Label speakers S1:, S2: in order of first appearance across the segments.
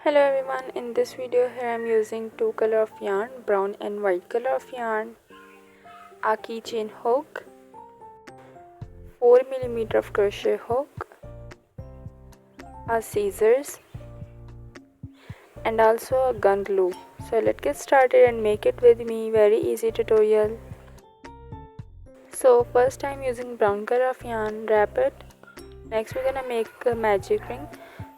S1: Hello everyone, in this video here I am using two color of yarn, brown and white color of yarn, a keychain hook, 4mm of crochet hook, a scissors and also a gun glue. So let's get started and make it with me, very easy tutorial. So first I am using brown color of yarn, wrap it. Next we're gonna make a magic ring.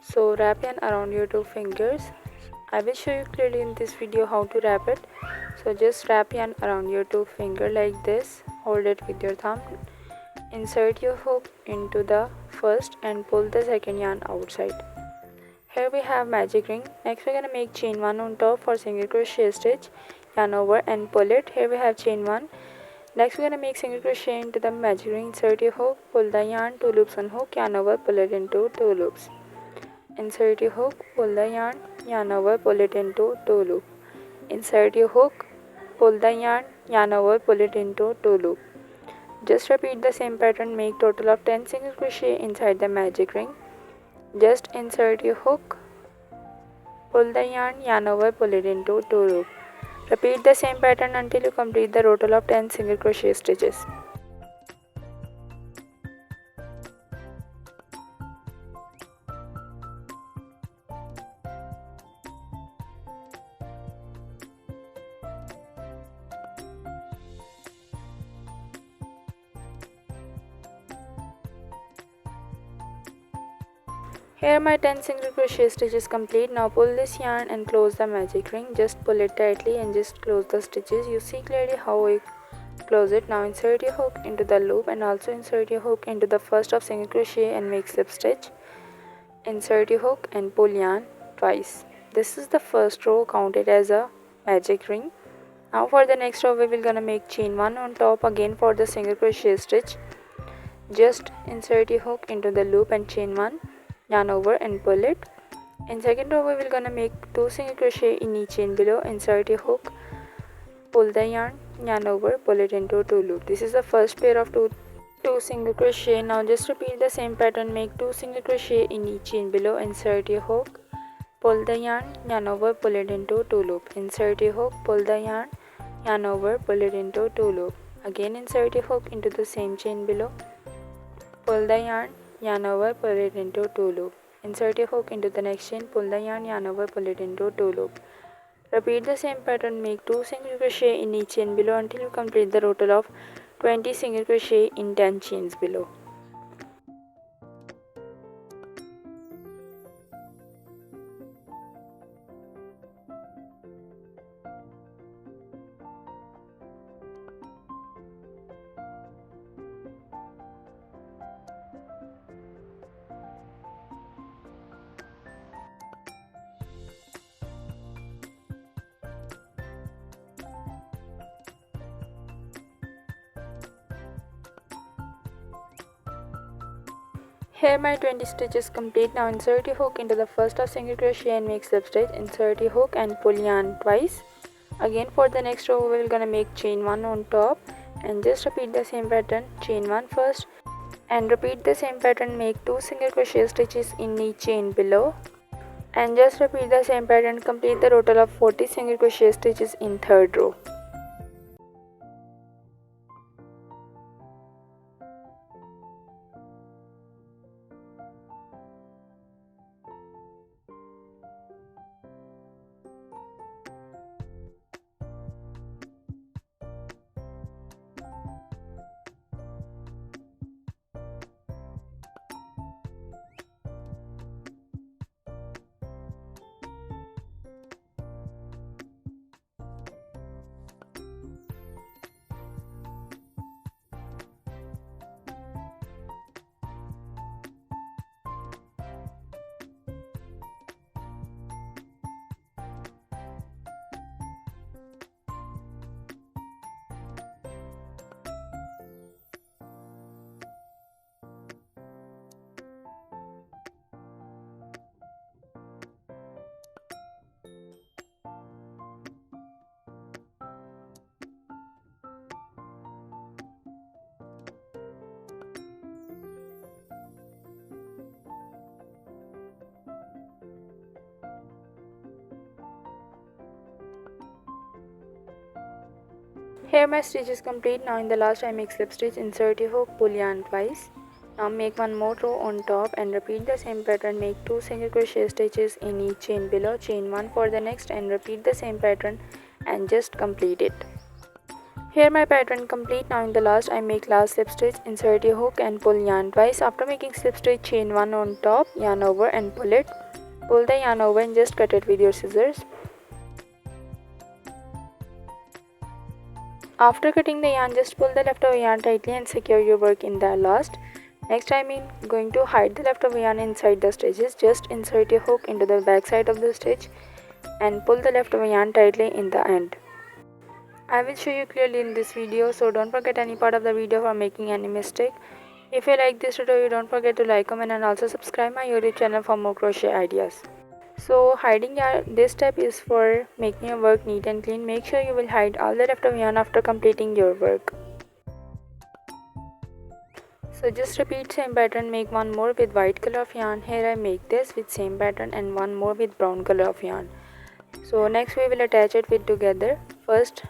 S1: So wrap yarn around your two fingers. I will show you clearly in this video how to wrap it. So just wrap yarn around your two finger like this, hold it with your thumb, insert your hook into the first and pull the second yarn outside. Here we have magic ring. Next we're gonna make chain 1 on top for single crochet stitch, yarn over and pull it. Here we have chain 1. Next we're gonna make single crochet into the magic ring, insert your hook, pull the yarn, 2 loops on hook, yarn over, pull it into 2 loops. Insert your hook, pull the yarn over, pull it into 2 loop. Insert your hook, pull the yarn over, pull it into 2 loop. Just repeat the same pattern, make total of 10 single crochet inside the magic ring. Just insert your hook, pull the yarn over, pull it into 2 loop. Repeat the same pattern until you complete the total of 10 single crochet stitches. Here my 10 single crochet stitches complete. Now pull this yarn and close the magic ring. Just pull it tightly and just close the stitches. You see clearly how I close it. Now insert your hook into the loop and also insert your hook into the first of single crochet and make slip stitch. Insert your hook and pull yarn twice. This is the first row, counted as a magic ring. Now for the next row we will gonna make chain 1 on top again for the single crochet stitch. Just insert your hook into the loop and chain 1, yarn over and pull it. In second row we will gonna make 2 single crochet in each chain below. Insert your hook, pull the yarn over, pull it into 2 loop. This is the first pair of two single crochet. Now just repeat the same pattern, make 2 single crochet in each chain below. Insert your hook, pull the yarn over, pull it into 2 loop. Insert your hook, pull the yarn over, pull it into 2 loop. Again insert your hook into the same chain below, pull the yarn over, pull it into 2 loop. Insert your hook into the next chain, pull the yarn over, pull it into 2 loop. Repeat the same pattern, make 2 single crochet in each chain below until you complete the total of 20 single crochet in 10 chains below. Here my 20 stitches complete. Now insert your hook into the first of single crochet and make slip stitch. Insert your hook and pull yarn twice. Again for the next row we will gonna make chain 1 on top and just repeat the same pattern, chain 1 first and repeat the same pattern, make 2 single crochet stitches in each chain below and just repeat the same pattern, complete the total of 40 single crochet stitches in third row. Here my stitch is complete. Now in the last I make slip stitch, insert your hook, pull yarn twice. Now make one more row on top and repeat the same pattern. Make 2 single crochet stitches in each chain below, chain 1 for the next and repeat the same pattern and just complete it. Here my pattern complete. Now in the last I make last slip stitch, insert your hook and pull yarn twice. After making slip stitch, chain 1 on top, yarn over and pull it. Pull the yarn over and just cut it with your scissors. After cutting the yarn, just pull the leftover yarn tightly and secure your work in the last. Next I am going to hide the leftover yarn inside the stitches. Just insert your hook into the back side of the stitch and pull the leftover yarn tightly in the end. I will show you clearly in this video, so don't forget any part of the video for making any mistake. If you like this tutorial, don't forget to like, comment and also subscribe my YouTube channel for more crochet ideas. So hiding yarn, this step is for making your work neat and clean. Make sure you will hide all the leftover yarn after completing your work. So just repeat same pattern, make one more with white color of yarn. Here I make this with same pattern and one more with brown color of yarn. So next we will attach it with together. First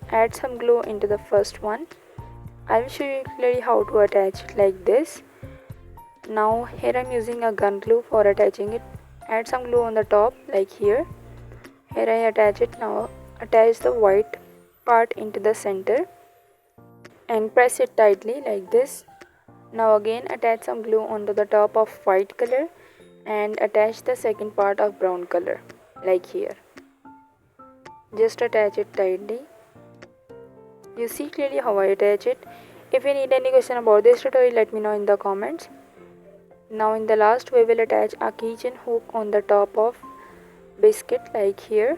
S1: add some glue into the first one. I will show you clearly how to attach it like this. Now here I am using a gun glue for attaching it. Add some glue on the top like here. Here I attach it. Now attach the white part into the center and press it tightly like this. Now again attach some glue onto the top of white color and attach the second part of brown color like here. Just attach it tightly. You see clearly how I attach it. If you need any question about this tutorial, let me know in the comments. Now in the last we will attach a keychain hook on the top of biscuit like here.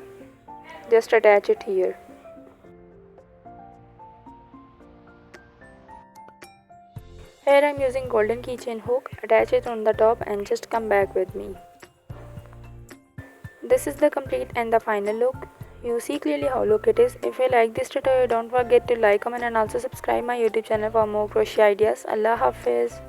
S1: Just attach it here. Here I am using golden keychain hook. Attach it on the top and just come back with me. This is the complete and the final look. You see clearly how look it is. If you like this tutorial, don't forget to like, comment and also subscribe my YouTube channel for more crochet ideas. Allah Hafiz.